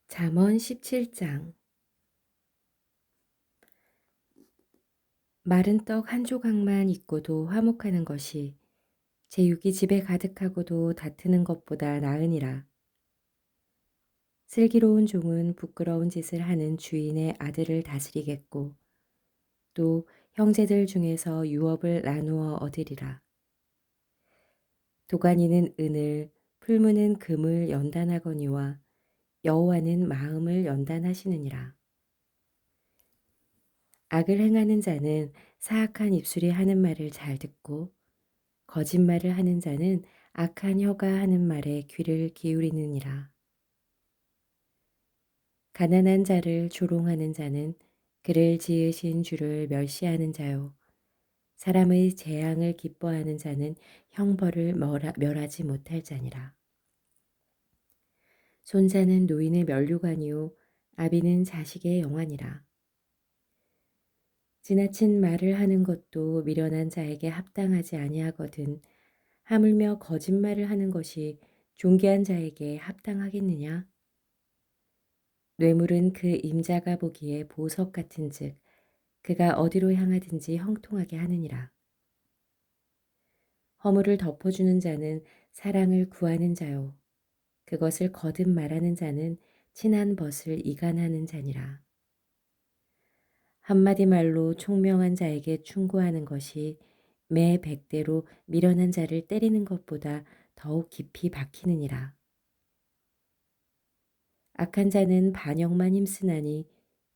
잠언 17장. 마른 떡 한 조각만 있고도 화목하는 것이 제육이 집에 가득하고도 다투는 것보다 나으니라. 슬기로운 종은 부끄러운 짓을 하는 주인의 아들을 다스리겠고 또 형제들 중에서 유업을 나누어 얻으리라. 도가니는 은을, 풀무는 금을 연단하거니와 여호와는 마음을 연단하시느니라. 악을 행하는 자는 사악한 입술이 하는 말을 잘 듣고 거짓말을 하는 자는 악한 혀가 하는 말에 귀를 기울이느니라. 가난한 자를 조롱하는 자는 그를 지으신 주를 멸시하는 자요. 사람의 재앙을 기뻐하는 자는 형벌을 멸하지 못할 자니라. 손자는 노인의 면류관이요 아비는 자식의 영환이라. 지나친 말을 하는 것도 미련한 자에게 합당하지 아니하거든 하물며 거짓말을 하는 것이 존귀한 자에게 합당하겠느냐? 뇌물은 그 임자가 보기에 보석 같은즉 그가 어디로 향하든지 형통하게 하느니라. 허물을 덮어주는 자는 사랑을 구하는 자요. 그것을 거듭 말하는 자는 친한 벗을 이간하는 자니라. 한마디 말로 총명한 자에게 충고하는 것이 매 100대로 미련한 자를 때리는 것보다 더욱 깊이 박히느니라. 악한 자는 반역만 힘쓰나니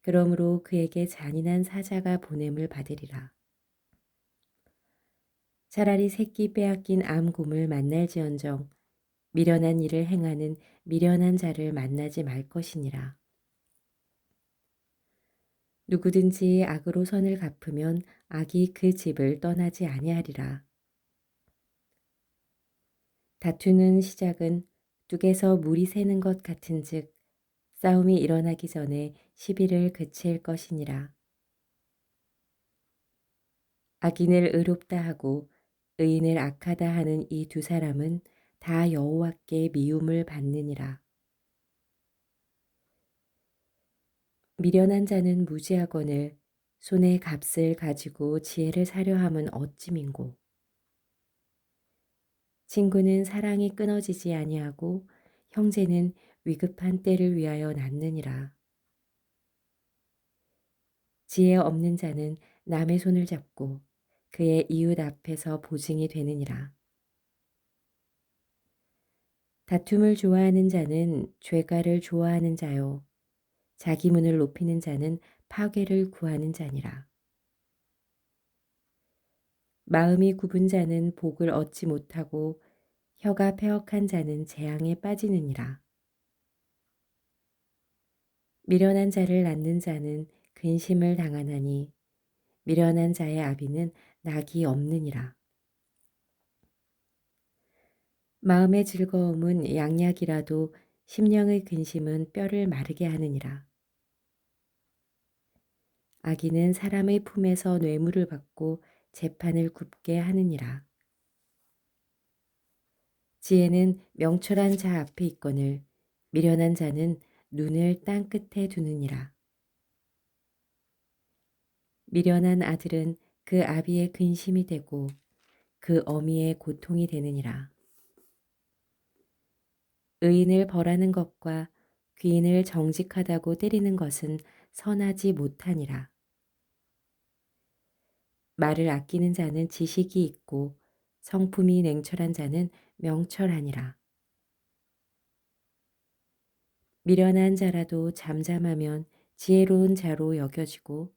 그러므로 그에게 잔인한 사자가 보냄을 받으리라. 차라리 새끼 빼앗긴 암곰을 만날지언정 미련한 일을 행하는 미련한 자를 만나지 말 것이니라. 누구든지 악으로 선을 갚으면 악이 그 집을 떠나지 아니하리라. 다투는 시작은 뚝에서 물이 새는 것 같은즉 싸움이 일어나기 전에 시비를 그칠 것이니라. 악인을 의롭다 하고 의인을 악하다 하는 이 두 사람은 다 여호와께 미움을 받느니라. 미련한 자는 무지하거늘 손에 값을 가지고 지혜를 사려 함은 어찌민고. 친구는 사랑이 끊어지지 아니하고 형제는 위급한 때를 위하여 낳느니라. 지혜 없는 자는 남의 손을 잡고 그의 이웃 앞에서 보증이 되느니라. 다툼을 좋아하는 자는 죄가를 좋아하는 자요. 자기 문을 높이는 자는 파괴를 구하는 자니라. 마음이 굽은 자는 복을 얻지 못하고 혀가 패역한 자는 재앙에 빠지느니라. 미련한 자를 낳는 자는 근심을 당하나니 미련한 자의 아비는 낙이 없느니라. 마음의 즐거움은 양약이라도 심령의 근심은 뼈를 마르게 하느니라. 악인은 사람의 품에서 뇌물을 받고 재판을 굽게 하느니라. 지혜는 명철한 자 앞에 있거늘 미련한 자는 눈을 땅 끝에 두느니라. 미련한 아들은 그 아비의 근심이 되고 그 어미의 고통이 되느니라. 의인을 벌하는 것과 귀인을 정직하다고 때리는 것은 선하지 못하니라. 말을 아끼는 자는 지식이 있고 성품이 냉철한 자는 명철하니라. 미련한 자라도 잠잠하면 지혜로운 자로 여겨지고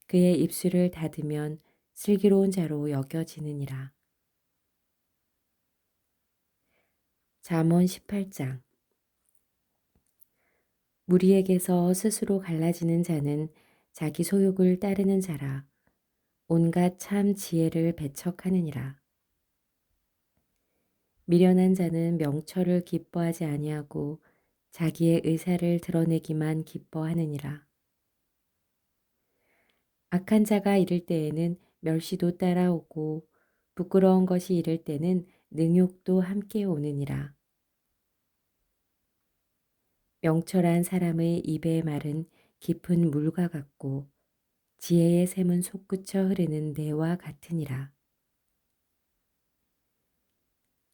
그의 입술을 닫으면 슬기로운 자로 여겨지느니라. 잠언 18장. 무리에게서 스스로 갈라지는 자는 자기 소욕을 따르는 자라 온갖 참 지혜를 배척하느니라. 미련한 자는 명철을 기뻐하지 아니하고 자기의 의사를 드러내기만 기뻐하느니라. 악한 자가 이를 때에는 멸시도 따라오고 부끄러운 것이 이를 때는 능욕도 함께 오느니라. 명철한 사람의 입의 말은 깊은 물과 같고 지혜의 샘은 솟구쳐 흐르는 내와 같으니라.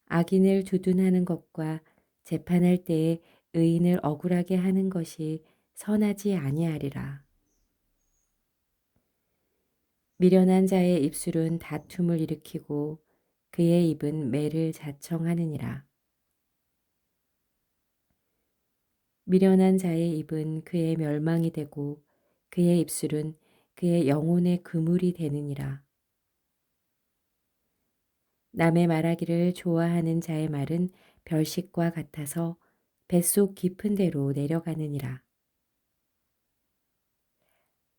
악인을 두둔하는 것과 재판할 때에 의인을 억울하게 하는 것이 선하지 아니하리라. 미련한 자의 입술은 다툼을 일으키고 그의 입은 매를 자청하느니라. 미련한 자의 입은 그의 멸망이 되고 그의 입술은 그의 영혼의 그물이 되느니라. 남의 말하기를 좋아하는 자의 말은 별식과 같아서 뱃속 깊은 데로 내려가느니라.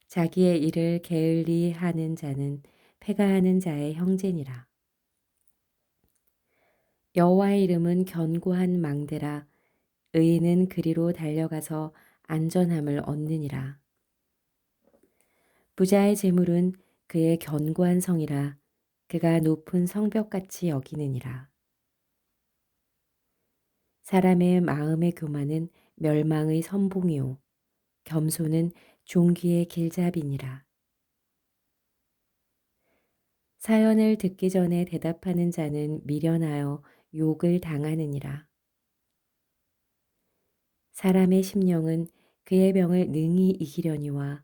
자기의 일을 게을리 하는 자는 패가하는 자의 형제니라. 여호와의 이름은 견고한 망대라. 의인은 그리로 달려가서 안전함을 얻느니라. 부자의 재물은 그의 견고한 성이라. 그가 높은 성벽같이 여기느니라. 사람의 마음의 교만은 멸망의 선봉이요 겸손은 종기의 길잡이니라. 사연을 듣기 전에 대답하는 자는 미련하여 욕을 당하느니라. 사람의 심령은 그의 병을 능히 이기려니와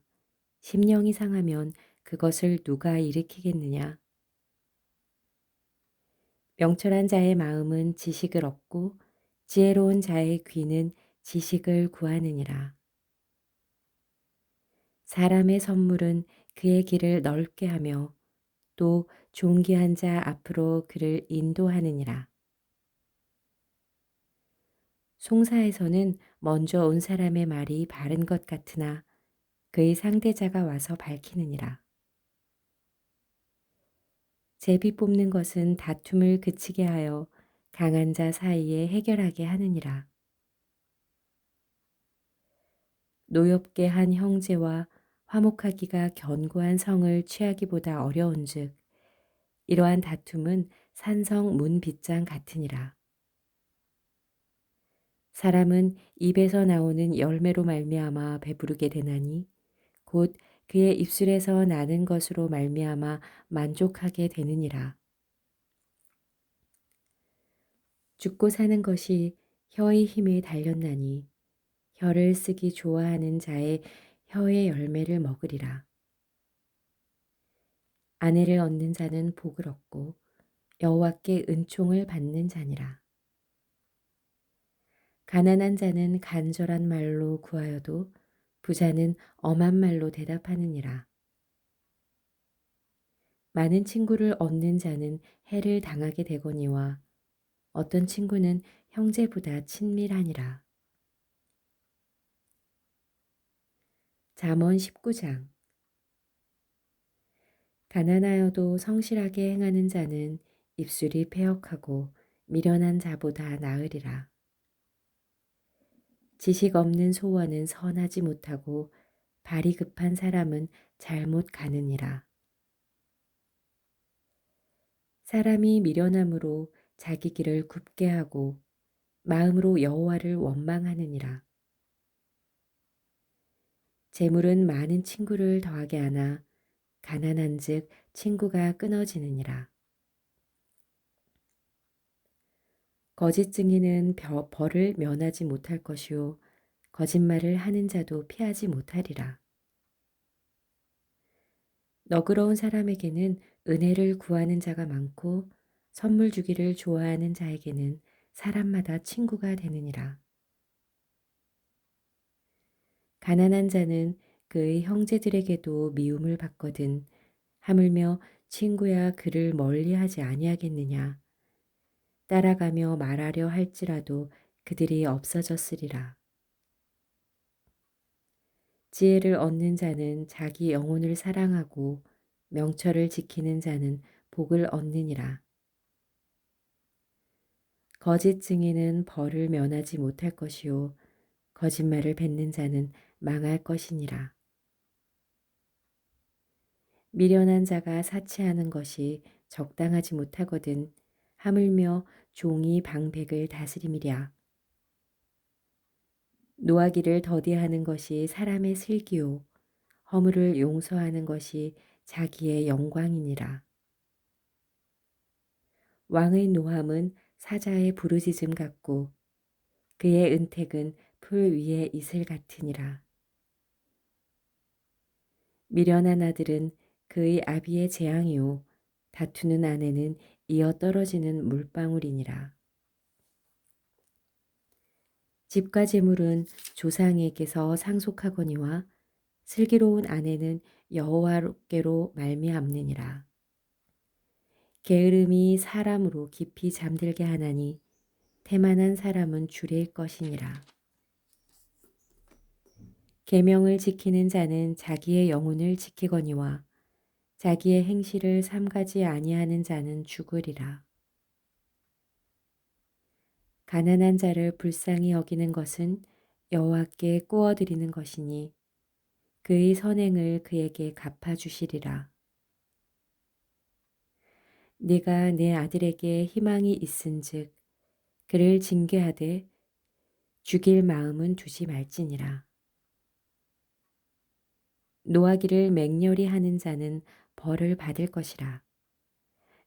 심령이 상하면 그것을 누가 일으키겠느냐. 명철한 자의 마음은 지식을 얻고 지혜로운 자의 귀는 지식을 구하느니라. 사람의 선물은 그의 길을 넓게 하며 또 존귀한 자 앞으로 그를 인도하느니라. 송사에서는 먼저 온 사람의 말이 바른 것 같으나 그의 상대자가 와서 밝히느니라. 제비 뽑는 것은 다툼을 그치게 하여 강한 자 사이에 해결하게 하느니라. 노엽게 한 형제와 화목하기가 견고한 성을 취하기보다 어려운즉 이러한 다툼은 산성 문빗장 같으니라. 사람은 입에서 나오는 열매로 말미암아 배부르게 되나니 곧 그의 입술에서 나는 것으로 말미암아 만족하게 되느니라. 죽고 사는 것이 혀의 힘에 달렸나니 혀를 쓰기 좋아하는 자의 혀의 열매를 먹으리라. 아내를 얻는 자는 복을 얻고 여호와께 은총을 받는 자니라. 가난한 자는 간절한 말로 구하여도 부자는 엄한 말로 대답하느니라. 많은 친구를 얻는 자는 해를 당하게 되거니와 어떤 친구는 형제보다 친밀하니라. 잠언 19장. 가난하여도 성실하게 행하는 자는 입술이 패역하고 미련한 자보다 나으리라. 지식 없는 소원은 선하지 못하고 발이 급한 사람은 잘못 가느니라. 사람이 미련함으로 자기 길을 굽게 하고 마음으로 여호와를 원망하느니라. 재물은 많은 친구를 더하게 하나 가난한즉 친구가 끊어지느니라. 거짓 증인은 벌을 면하지 못할 것이요 거짓말을 하는 자도 피하지 못하리라. 너그러운 사람에게는 은혜를 구하는 자가 많고 선물 주기를 좋아하는 자에게는 사람마다 친구가 되느니라. 가난한 자는 그의 형제들에게도 미움을 받거든 하물며 친구야 그를 멀리하지 아니하겠느냐. 따라가며 말하려 할지라도 그들이 없어졌으리라. 지혜를 얻는 자는 자기 영혼을 사랑하고 명철을 지키는 자는 복을 얻느니라. 거짓 증인은 벌을 면하지 못할 것이요 거짓말을 뱉는 자는 망할 것이니라. 미련한 자가 사치하는 것이 적당하지 못하거든 하물며 종이 방백을 다스림이랴. 노하기를 더디하는 것이 사람의 슬기요 허물을 용서하는 것이 자기의 영광이니라. 왕의 노함은 사자의 부르짖음 같고 그의 은택은 풀 위의 이슬 같으니라. 미련한 아들은 그의 아비의 재앙이요 다투는 아내는 이어 떨어지는 물방울이니라. 집과 재물은 조상에게서 상속하거니와 슬기로운 아내는 여호와께로 말미암느니라. 게으름이 사람으로 깊이 잠들게 하나니 태만한 사람은 줄일 것이니라. 계명을 지키는 자는 자기의 영혼을 지키거니와 자기의 행실을 삼가지 아니하는 자는 죽으리라. 가난한 자를 불쌍히 여기는 것은 여호와께 꾸어드리는 것이니 그의 선행을 그에게 갚아주시리라. 네가 내 아들에게 희망이 있은즉 그를 징계하되 죽일 마음은 두지 말지니라. 노하기를 맹렬히 하는 자는 벌을 받을 것이라.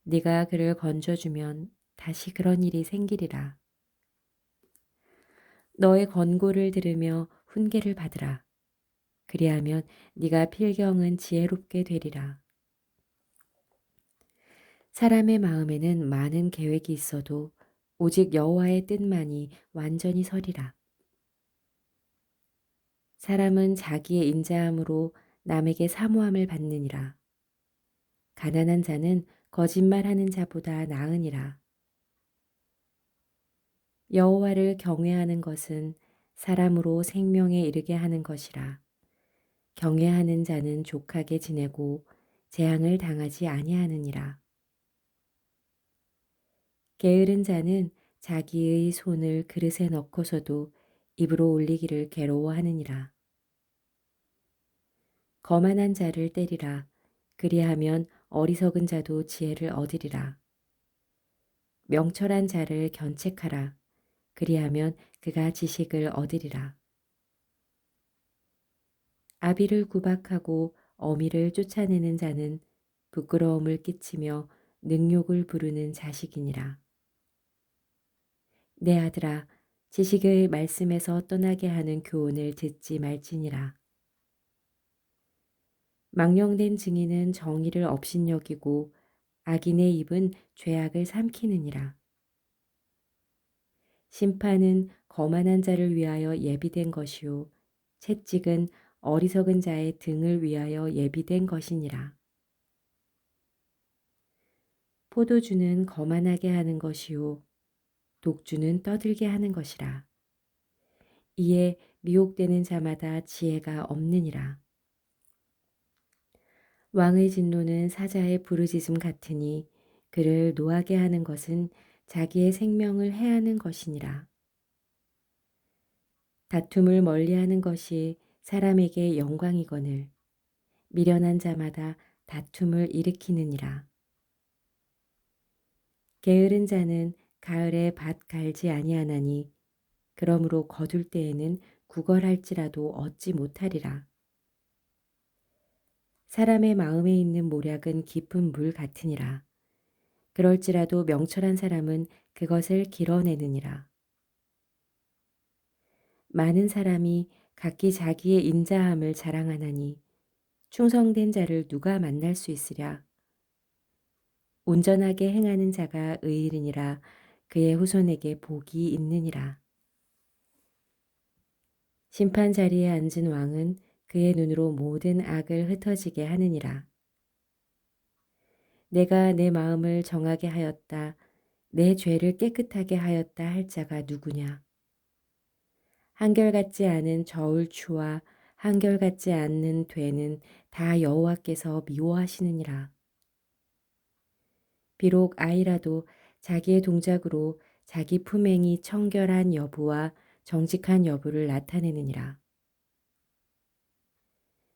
네가 그를 건져주면 다시 그런 일이 생기리라. 너의 권고를 들으며 훈계를 받으라. 그리하면 네가 필경은 지혜롭게 되리라. 사람의 마음에는 많은 계획이 있어도 오직 여호와의 뜻만이 완전히 서리라. 사람은 자기의 인자함으로 남에게 사모함을 받느니라. 가난한 자는 거짓말하는 자보다 나으니라. 여호와를 경외하는 것은 사람으로 생명에 이르게 하는 것이라. 경외하는 자는 족하게 지내고 재앙을 당하지 아니하느니라. 게으른 자는 자기의 손을 그릇에 넣고서도 입으로 올리기를 괴로워하느니라. 거만한 자를 때리라. 그리하면 어리석은 자도 지혜를 얻으리라. 명철한 자를 견책하라. 그리하면 그가 지식을 얻으리라. 아비를 구박하고 어미를 쫓아내는 자는 부끄러움을 끼치며 능욕을 부르는 자식이니라. 내 아들아, 지식의 말씀에서 떠나게 하는 교훈을 듣지 말지니라. 망령된 증인은 정의를 업신여기고 악인의 입은 죄악을 삼키느니라. 심판은 거만한 자를 위하여 예비된 것이요 채찍은 어리석은 자의 등을 위하여 예비된 것이니라. 포도주는 거만하게 하는 것이요 독주는 떠들게 하는 것이라. 이에 미혹되는 자마다 지혜가 없느니라. 왕의 진노는 사자의 부르짖음 같으니 그를 노하게 하는 것은 자기의 생명을 해하는 것이니라. 다툼을 멀리하는 것이 사람에게 영광이거늘 미련한 자마다 다툼을 일으키느니라. 게으른 자는 가을에 밭 갈지 아니하나니 그러므로 거둘 때에는 구걸할지라도 얻지 못하리라. 사람의 마음에 있는 모략은 깊은 물 같으니라. 그럴지라도 명철한 사람은 그것을 길어내느니라. 많은 사람이 각기 자기의 인자함을 자랑하나니 충성된 자를 누가 만날 수 있으랴. 온전하게 행하는 자가 의인이라 그의 후손에게 복이 있느니라. 심판 자리에 앉은 왕은 그의 눈으로 모든 악을 흩어지게 하느니라. 내가 내 마음을 정하게 하였다. 내 죄를 깨끗하게 하였다 할 자가 누구냐. 한결같지 않은 저울추와 한결같지 않는 되는 다 여호와께서 미워하시느니라. 비록 아이라도 자기의 동작으로 자기 품행이 청결한 여부와 정직한 여부를 나타내느니라.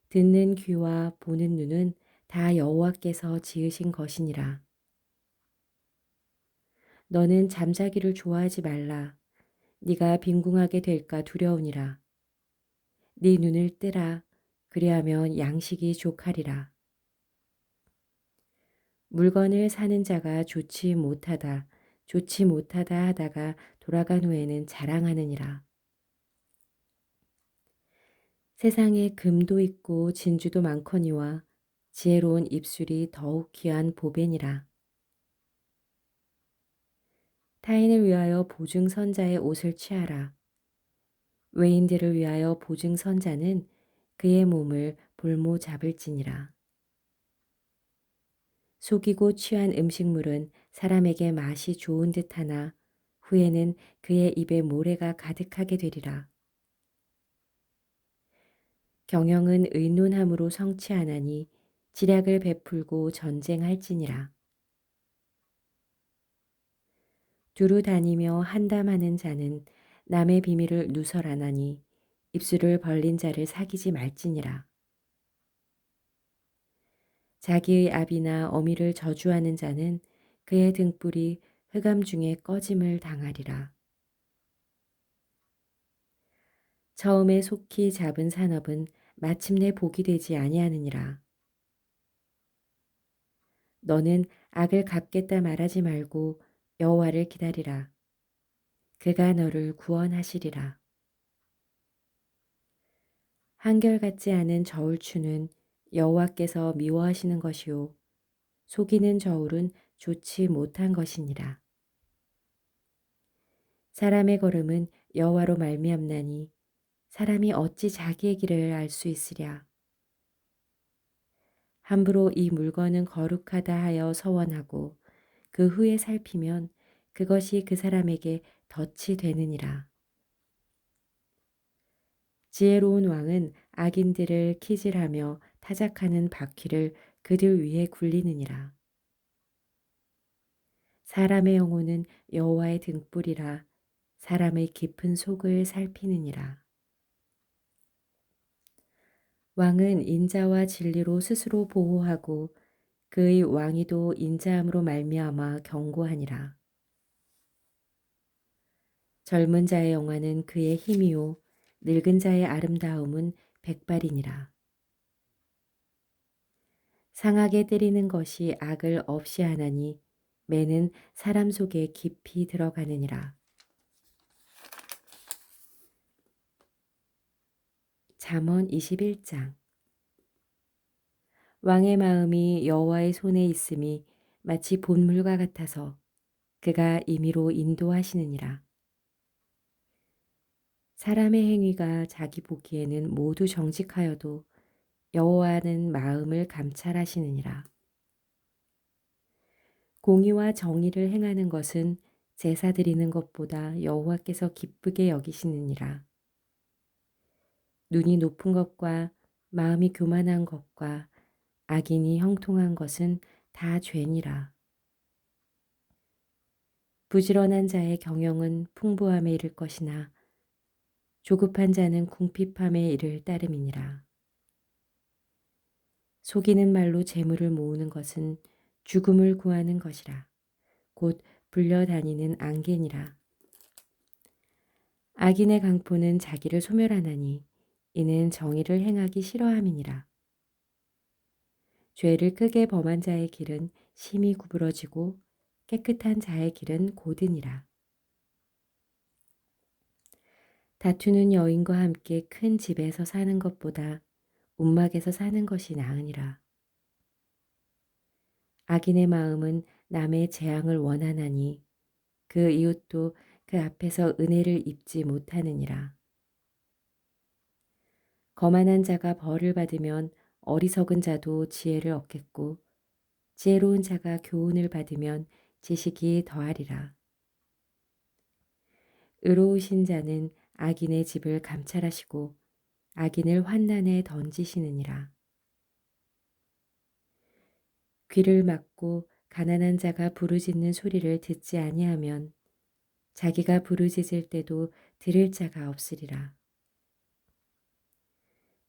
듣는 귀와 보는 눈은 다 여호와께서 지으신 것이니라. 너는 잠자기를 좋아하지 말라. 네가 빈궁하게 될까 두려우니라. 네 눈을 뜨라. 그리하면 양식이 족하리라. 물건을 사는 자가 좋지 못하다 하다가 돌아간 후에는 자랑하느니라. 세상에 금도 있고 진주도 많거니와 지혜로운 입술이 더욱 귀한 보배니라. 타인을 위하여 보증 선자의 옷을 취하라. 외인들을 위하여 보증 선자는 그의 몸을 볼모 잡을지니라. 속이고 취한 음식물은 사람에게 맛이 좋은 듯하나 후에는 그의 입에 모래가 가득하게 되리라. 경영은 의논함으로 성취하나니 지략을 베풀고 전쟁할지니라. 두루 다니며 한담하는 자는 남의 비밀을 누설하나니 입술을 벌린 자를 사귀지 말지니라. 자기의 아비나 어미를 저주하는 자는 그의 등불이 흑암 중에 꺼짐을 당하리라. 처음에 속히 잡은 산업은 마침내 복이 되지 아니하느니라. 너는 악을 갚겠다 말하지 말고 여호와를 기다리라. 그가 너를 구원하시리라. 한결같지 않은 저울추는 여호와께서 미워하시는 것이요 속이는 저울은 좋지 못한 것이니라. 사람의 걸음은 여호와로 말미암나니 사람이 어찌 자기의 길을 알 수 있으랴. 함부로 이 물건은 거룩하다 하여 서원하고 그 후에 살피면 그것이 그 사람에게 덫이 되느니라. 지혜로운 왕은 악인들을 키질하며 타작하는 바퀴를 그들 위에 굴리느니라. 사람의 영혼은 여호와의 등불이라 사람의 깊은 속을 살피느니라. 왕은 인자와 진리로 스스로 보호하고 그의 왕위도 인자함으로 말미암아 경고하니라. 젊은 자의 영화는 그의 힘이요 늙은 자의 아름다움은 백발이니라. 상하게 때리는 것이 악을 없이 하나니 매는 사람 속에 깊이 들어가느니라. 잠언 21장. 왕의 마음이 여호와의 손에 있음이 마치 본물과 같아서 그가 임의로 인도하시느니라. 사람의 행위가 자기 보기에는 모두 정직하여도 여호와는 마음을 감찰하시느니라. 공의와 정의를 행하는 것은 제사 드리는 것보다 여호와께서 기쁘게 여기시느니라. 눈이 높은 것과 마음이 교만한 것과 악인이 형통한 것은 다 죄니라. 부지런한 자의 경영은 풍부함에 이를 것이나 조급한 자는 궁핍함에 이를 따름이니라. 속이는 말로 재물을 모으는 것은 죽음을 구하는 것이라. 곧 불려다니는 안개니라. 악인의 강포는 자기를 소멸하나니 이는 정의를 행하기 싫어함이니라. 죄를 크게 범한 자의 길은 심히 구부러지고 깨끗한 자의 길은 고드니라. 다투는 여인과 함께 큰 집에서 사는 것보다 움막에서 사는 것이 나으니라. 악인의 마음은 남의 재앙을 원하나니 그 이웃도 그 앞에서 은혜를 입지 못하느니라. 거만한 자가 벌을 받으면 어리석은 자도 지혜를 얻겠고 지혜로운 자가 교훈을 받으면 지식이 더하리라. 의로우신 자는 악인의 집을 감찰하시고 악인을 환난에 던지시느니라. 귀를 막고 가난한 자가 부르짖는 소리를 듣지 아니하면 자기가 부르짖을 때도 들을 자가 없으리라.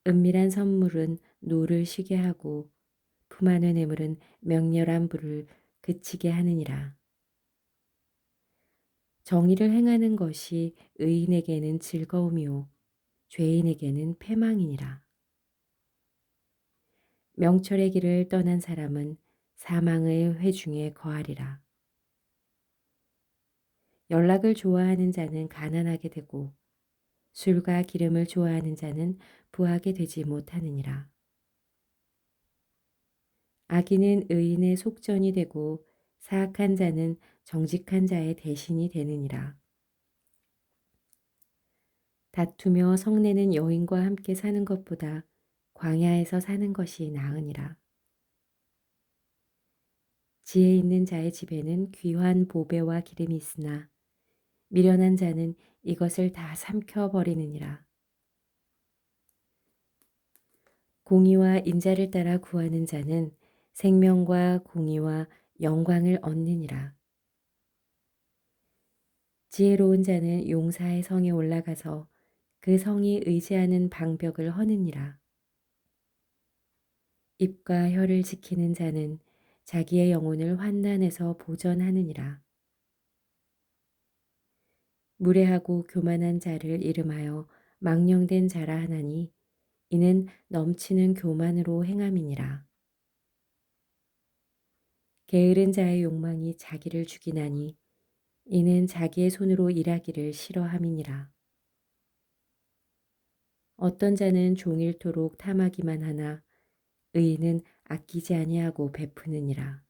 은밀한 선물은 노를 쉬게 하고 품 안의 뇌물은 맹렬한 불을 그치게 하느니라. 정의를 행하는 것이 의인에게는 즐거움이요 죄인에게는 패망이니라. 명철의 길을 떠난 사람은 사망의 회중에 거하리라. 연락을 좋아하는 자는 가난하게 되고 술과 기름을 좋아하는 자는 부하게 되지 못하느니라. 악인은 의인의 속전이 되고 사악한 자는 정직한 자의 대신이 되느니라. 다투며 성내는 여인과 함께 사는 것보다 광야에서 사는 것이 나으니라. 지혜 있는 자의 집에는 귀한 보배와 기름이 있으나 미련한 자는 이것을 다 삼켜버리느니라. 공의와 인자를 따라 구하는 자는 생명과 공의와 영광을 얻느니라. 지혜로운 자는 용사의 성에 올라가서 그 성이 의지하는 방벽을 허느니라. 입과 혀를 지키는 자는 자기의 영혼을 환난에서 보전하느니라. 무례하고 교만한 자를 이름하여 망령된 자라 하나니 이는 넘치는 교만으로 행함이니라. 게으른 자의 욕망이 자기를 죽이나니 이는 자기의 손으로 일하기를 싫어함이니라. 어떤 자는 종일토록 탐하기만 하나 의인은 아끼지 아니하고 베푸느니라.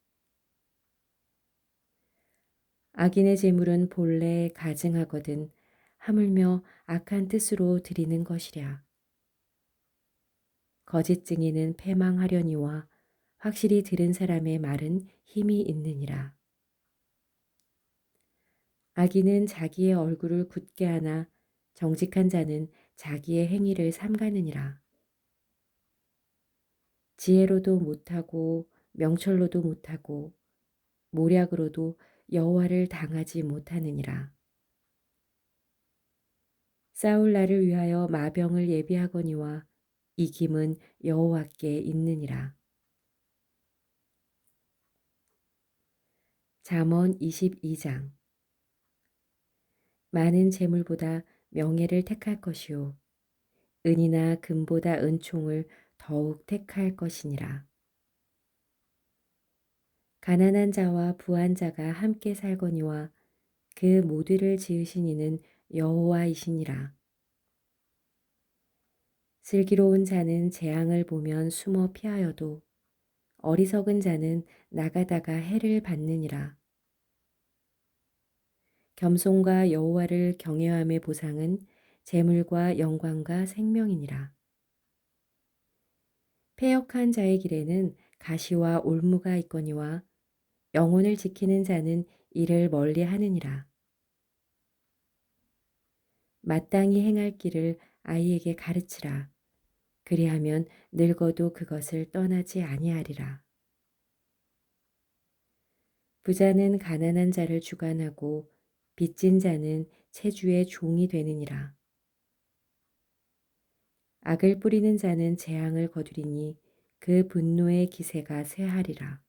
악인의 재물은 본래 가증하거든 하물며 악한 뜻으로 드리는 것이랴. 거짓 증인은 패망하려니와 확실히 들은 사람의 말은 힘이 있느니라. 악인은 자기의 얼굴을 굳게 하나 정직한 자는 자기의 행위를 삼가느니라. 지혜로도 못하고 명철로도 못하고 모략으로도 여호와를 당하지 못하느니라. 싸울 날을 위하여 마병을 예비하거니와 이김은 여호와께 있느니라. 잠언 22장. 많은 재물보다 명예를 택할 것이요 은이나 금보다 은총을 더욱 택할 것이니라. 가난한 자와 부한 자가 함께 살거니와 그 모두를 지으신 이는 여호와이시니라. 슬기로운 자는 재앙을 보면 숨어 피하여도 어리석은 자는 나가다가 해를 받느니라. 겸손과 여호와를 경외함의 보상은 재물과 영광과 생명이니라. 패역한 자의 길에는 가시와 올무가 있거니와 영혼을 지키는 자는 이를 멀리 하느니라. 마땅히 행할 길을 아이에게 가르치라. 그리하면 늙어도 그것을 떠나지 아니하리라. 부자는 가난한 자를 주관하고 빚진 자는 체주의 종이 되느니라. 악을 뿌리는 자는 재앙을 거두리니 그 분노의 기세가 쇠하리라.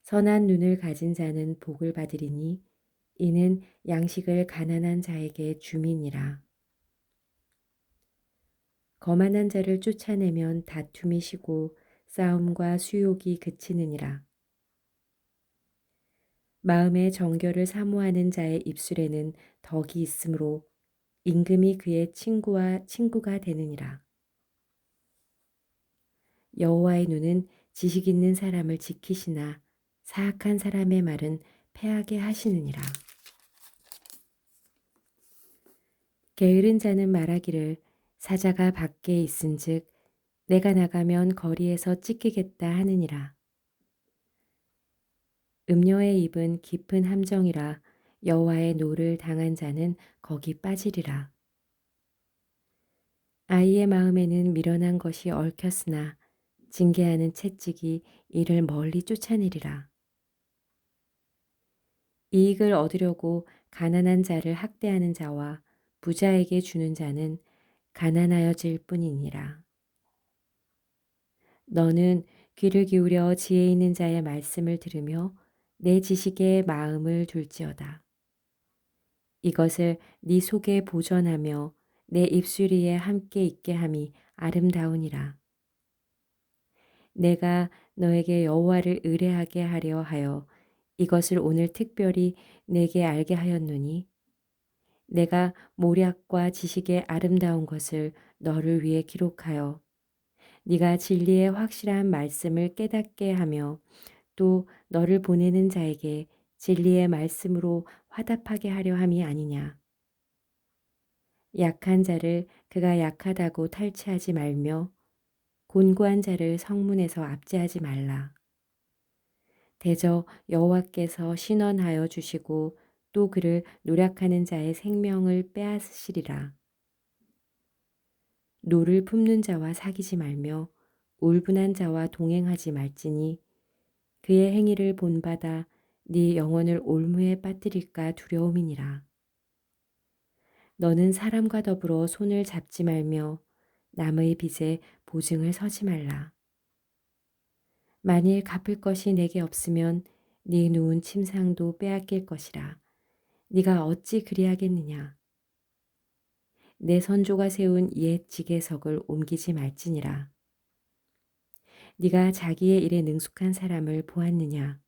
선한 눈을 가진 자는 복을 받으리니 이는 양식을 가난한 자에게 줌이니라. 거만한 자를 쫓아내면 다툼이 쉬고 싸움과 수욕이 그치느니라. 마음의 정결을 사모하는 자의 입술에는 덕이 있으므로 임금이 그의 친구가 되느니라. 여호와의 눈은 지식 있는 사람을 지키시나 사악한 사람의 말은 패하게 하시느니라. 게으른 자는 말하기를 사자가 밖에 있은즉 내가 나가면 거리에서 찢기겠다 하느니라. 음녀의 입은 깊은 함정이라 여호와의 노를 당한 자는 거기 빠지리라. 아이의 마음에는 미련한 것이 얽혔으나 징계하는 채찍이 이를 멀리 쫓아내리라. 이익을 얻으려고 가난한 자를 학대하는 자와 부자에게 주는 자는 가난하여질 뿐이니라. 너는 귀를 기울여 지혜 있는 자의 말씀을 들으며 내 지식에 마음을 둘지어다. 이것을 네 속에 보존하며 내 입술 위에 함께 있게 함이 아름다우니라. 내가 너에게 여호와를 의뢰하게 하려 하여 이것을 오늘 특별히 내게 알게 하였노니 내가 모략과 지식의 아름다운 것을 너를 위해 기록하여 네가 진리의 확실한 말씀을 깨닫게 하며 또 너를 보내는 자에게 진리의 말씀으로 화답하게 하려 함이 아니냐. 약한 자를 그가 약하다고 탈취하지 말며 곤고한 자를 성문에서 압제하지 말라. 대저 여호와께서 신원하여 주시고 또 그를 노력하는 자의 생명을 빼앗으시리라. 노를 품는 자와 사귀지 말며 울분한 자와 동행하지 말지니 그의 행위를 본받아 네 영혼을 올무에 빠뜨릴까 두려움이니라. 너는 사람과 더불어 손을 잡지 말며 남의 빚에 보증을 서지 말라. 만일 갚을 것이 내게 없으면 네 누운 침상도 빼앗길 것이라. 네가 어찌 그리하겠느냐. 내 선조가 세운 옛 지계석을 옮기지 말지니라. 네가 자기의 일에 능숙한 사람을 보았느냐.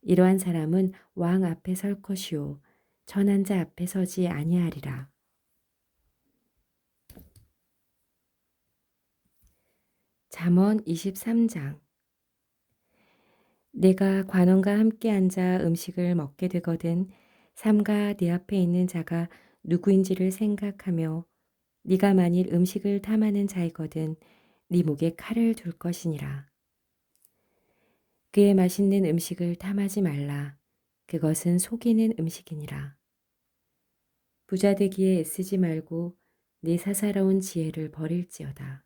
이러한 사람은 왕 앞에 설 것이요 천한 자 앞에 서지 아니하리라. 잠언 23장. 내가 관원과 함께 앉아 음식을 먹게 되거든 삼가 네 앞에 있는 자가 누구인지를 생각하며 네가 만일 음식을 탐하는 자이거든 네 목에 칼을 둘 것이니라. 그의 맛있는 음식을 탐하지 말라. 그것은 속이는 음식이니라. 부자 되기에 애쓰지 말고 네 사사로운 지혜를 버릴지어다.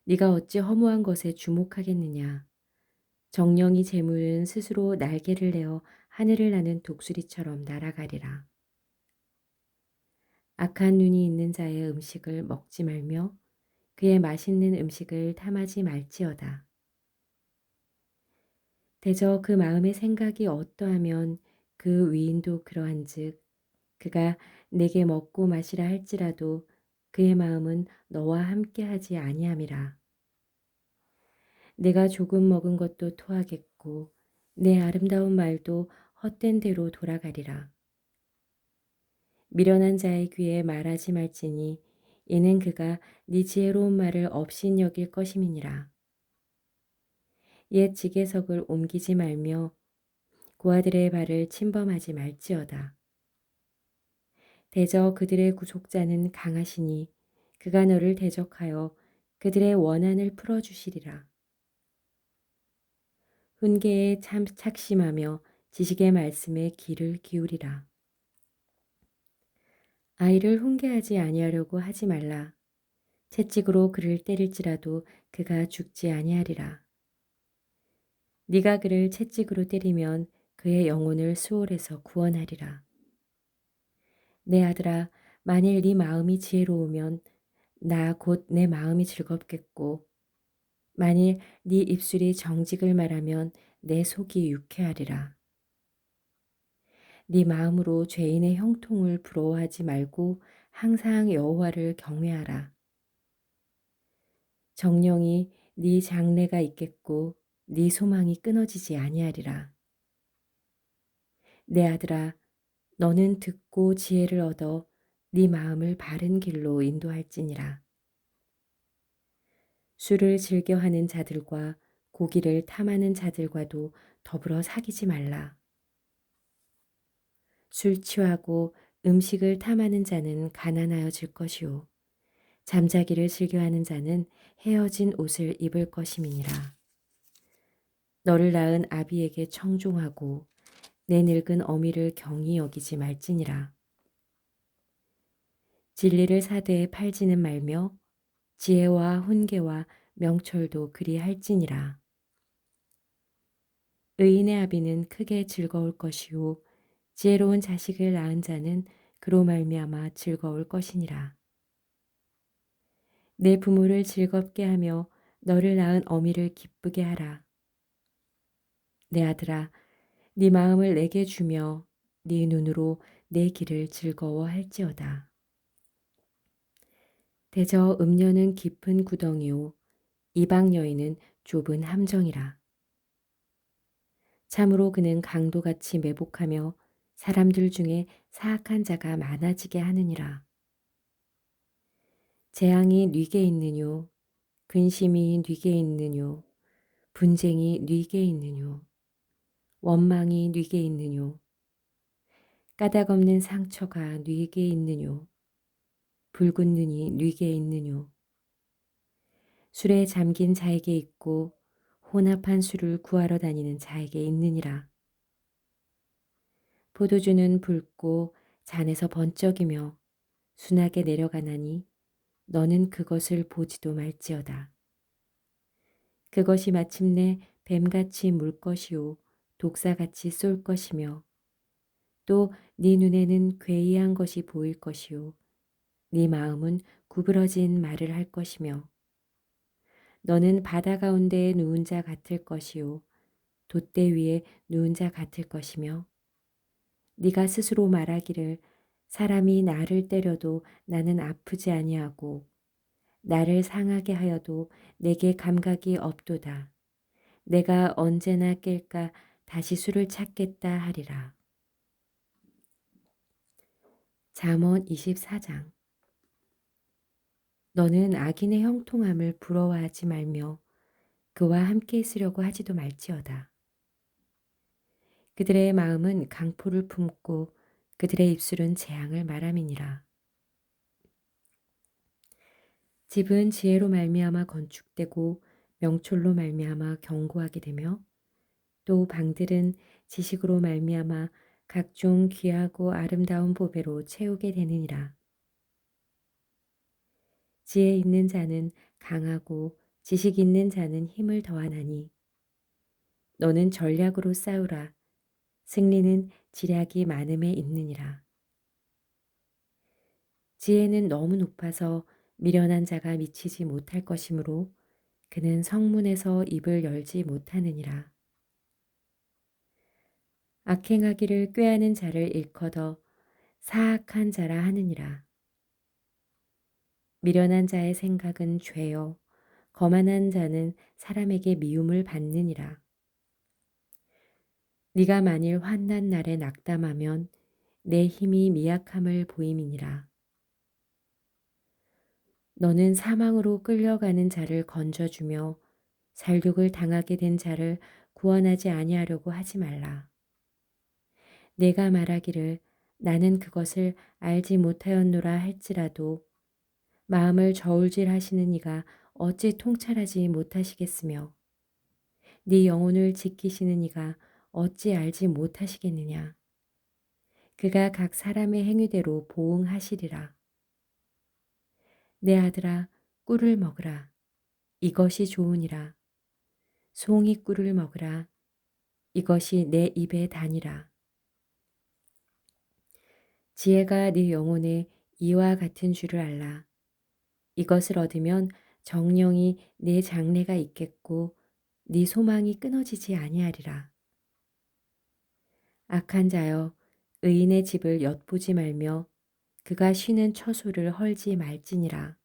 네가 어찌 허무한 것에 주목하겠느냐. 정령이 재물은 스스로 날개를 내어 하늘을 나는 독수리처럼 날아가리라. 악한 눈이 있는 자의 음식을 먹지 말며 그의 맛있는 음식을 탐하지 말지어다. 대저 그 마음의 생각이 어떠하면 그 위인도 그러한즉 그가 내게 먹고 마시라 할지라도 그의 마음은 너와 함께하지 아니함이라. 내가 조금 먹은 것도 토하겠고 내 아름다운 말도 헛된 대로 돌아가리라. 미련한 자의 귀에 말하지 말지니 이는 그가 네 지혜로운 말을 업신 여길 것임이니라. 옛 지계석을 옮기지 말며 고아들의 발을 침범하지 말지어다. 대저 그들의 구속자는 강하시니 그가 너를 대적하여 그들의 원한을 풀어주시리라. 훈계에 참 착심하며 지식의 말씀에 귀를 기울이라. 아이를 훈계하지 아니하려고 하지 말라. 채찍으로 그를 때릴지라도 그가 죽지 아니하리라. 네가 그를 채찍으로 때리면 그의 영혼을 수월에서 구원하리라. 내 아들아, 만일 네 마음이 지혜로우면 나 곧 내 마음이 즐겁겠고 만일 네 입술이 정직을 말하면 내 속이 유쾌하리라. 네 마음으로 죄인의 형통을 부러워하지 말고 항상 여호와를 경외하라. 정령이 네 장래가 있겠고 네 소망이 끊어지지 아니하리라. 내 아들아, 너는 듣고 지혜를 얻어 네 마음을 바른 길로 인도할지니라. 술을 즐겨하는 자들과 고기를 탐하는 자들과도 더불어 사귀지 말라. 술 취하고 음식을 탐하는 자는 가난하여질 것이요 잠자기를 즐겨하는 자는 헤어진 옷을 입을 것임이니라. 너를 낳은 아비에게 청종하고 내 늙은 어미를 경히 여기지 말지니라. 진리를 사대에 팔지는 말며 지혜와 훈계와 명철도 그리할지니라. 의인의 아비는 크게 즐거울 것이요 지혜로운 자식을 낳은 자는 그로 말미암아 즐거울 것이니라. 내 부모를 즐겁게 하며 너를 낳은 어미를 기쁘게 하라. 내 아들아, 네 마음을 내게 주며 네 눈으로 내 길을 즐거워할지어다. 대저 음녀는 깊은 구덩이요 이방 여인은 좁은 함정이라. 참으로 그는 강도같이 매복하며 사람들 중에 사악한 자가 많아지게 하느니라. 재앙이 뉘게 있느뇨 근심이 뉘게 있느뇨 분쟁이 뉘게 있느뇨 원망이 뉘게 있느뇨 까닭 없는 상처가 뉘게 있느뇨 붉은 눈이 뉘게 있느뇨 술에 잠긴 자에게 있고 혼합한 술을 구하러 다니는 자에게 있느니라. 포도주는 붉고 잔에서 번쩍이며 순하게 내려가나니 너는 그것을 보지도 말지어다. 그것이 마침내 뱀같이 물 것이요 독사같이 쏠 것이며 또 네 눈에는 괴이한 것이 보일 것이요 네 마음은 구부러진 말을 할 것이며 너는 바다 가운데에 누운 자 같을 것이요 돛대 위에 누운 자 같을 것이며 네가 스스로 말하기를 사람이 나를 때려도 나는 아프지 아니하고 나를 상하게 하여도 내게 감각이 없도다. 내가 언제나 깰까 다시 술을 찾겠다 하리라. 잠언 24장. 너는 악인의 형통함을 부러워하지 말며 그와 함께 있으려고 하지도 말지어다. 그들의 마음은 강포를 품고 그들의 입술은 재앙을 말함이니라. 집은 지혜로 말미암아 건축되고 명철로 말미암아 견고하게 되며 또 방들은 지식으로 말미암아 각종 귀하고 아름다운 보배로 채우게 되느니라. 지혜 있는 자는 강하고 지식 있는 자는 힘을 더하나니 너는 전략으로 싸우라. 승리는 지략이 많음에 있느니라. 지혜는 너무 높아서 미련한 자가 미치지 못할 것이므로 그는 성문에서 입을 열지 못하느니라. 악행하기를 꾀하는 자를 일컬어 사악한 자라 하느니라. 미련한 자의 생각은 죄요 거만한 자는 사람에게 미움을 받느니라. 네가 만일 환난 날에 낙담하면 내 힘이 미약함을 보임이니라. 너는 사망으로 끌려가는 자를 건져주며 살육을 당하게 된 자를 구원하지 아니하려고 하지 말라. 내가 말하기를 나는 그것을 알지 못하였노라 할지라도 마음을 저울질하시는 이가 어찌 통찰하지 못하시겠으며 네 영혼을 지키시는 이가 어찌 알지 못하시겠느냐. 그가 각 사람의 행위대로 보응하시리라. 내 아들아 꿀을 먹으라. 이것이 좋으니라. 송이 꿀을 먹으라. 이것이 내 입에 다니라. 지혜가 네 영혼에 이와 같은 줄을 알라. 이것을 얻으면 정령이 내 장래가 있겠고 네 소망이 끊어지지 아니하리라. 악한 자여 의인의 집을 엿보지 말며 그가 쉬는 처소를 헐지 말지니라.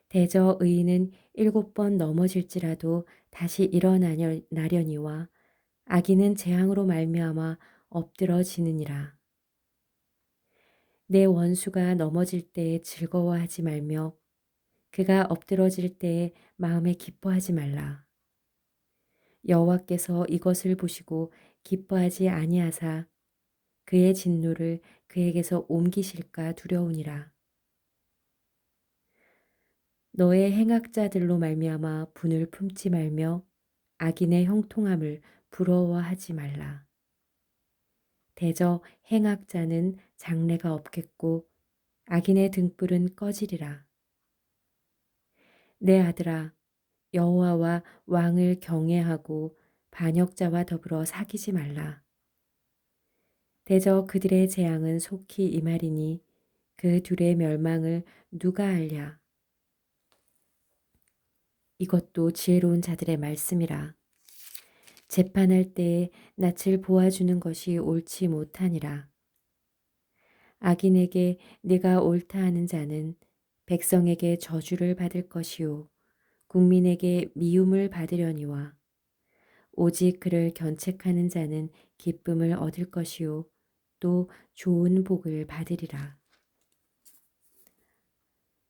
대저 의인은 7번 넘어질지라도 다시 일어나려니와 악인은 재앙으로 말미암아 엎드러지느니라. 내 원수가 넘어질 때에 즐거워하지 말며 그가 엎드러질 때에 마음에 기뻐하지 말라. 여호와께서 이것을 보시고 기뻐하지 아니하사 그의 진노를 그에게서 옮기실까 두려우니라. 너의 행악자들로 말미암아 분을 품지 말며 악인의 형통함을 부러워하지 말라. 대저 행악자는 장래가 없겠고 악인의 등불은 꺼지리라. 내 아들아 여호와와 왕을 경외하고 반역자와 더불어 사귀지 말라. 대저 그들의 재앙은 속히 임하리니 그 둘의 멸망을 누가 알랴. 이것도 지혜로운 자들의 말씀이라. 재판할 때에 낯을 보아주는 것이 옳지 못하니라. 악인에게 네가 옳다 하는 자는 백성에게 저주를 받을 것이요 국민에게 미움을 받으려니와 오직 그를 견책하는 자는 기쁨을 얻을 것이요 또 좋은 복을 받으리라.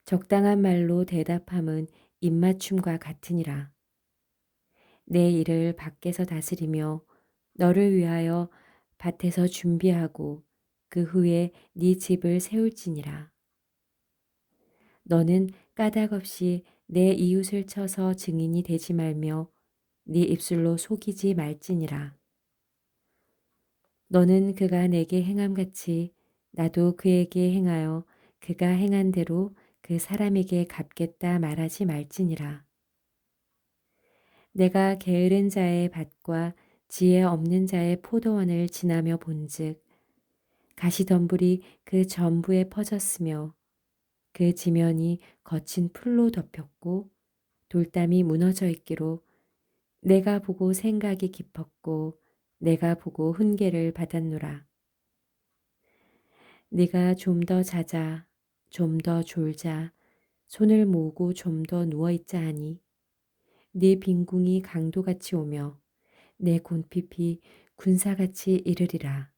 적당한 말로 대답함은 입맞춤과 같으니라. 내 일을 밖에서 다스리며 너를 위하여 밭에서 준비하고 그 후에 네 집을 세울지니라. 너는 까닭 없이 내 이웃을 쳐서 증인이 되지 말며 네 입술로 속이지 말지니라. 너는 그가 내게 행함같이 나도 그에게 행하여 그가 행한 대로 그 사람에게 갚겠다 말하지 말지니라. 내가 게으른 자의 밭과 지혜 없는 자의 포도원을 지나며 본즉 가시덤불이 그 전부에 퍼졌으며 그 지면이 거친 풀로 덮였고 돌담이 무너져 있기로 내가 보고 생각이 깊었고 내가 보고 훈계를 받았노라. 네가 좀 더 자자, 좀 더 졸자, 손을 모으고 좀 더 누워 있자 하니 네 빈궁이 강도같이 오며 내 곤핍이 군사같이 이르리라.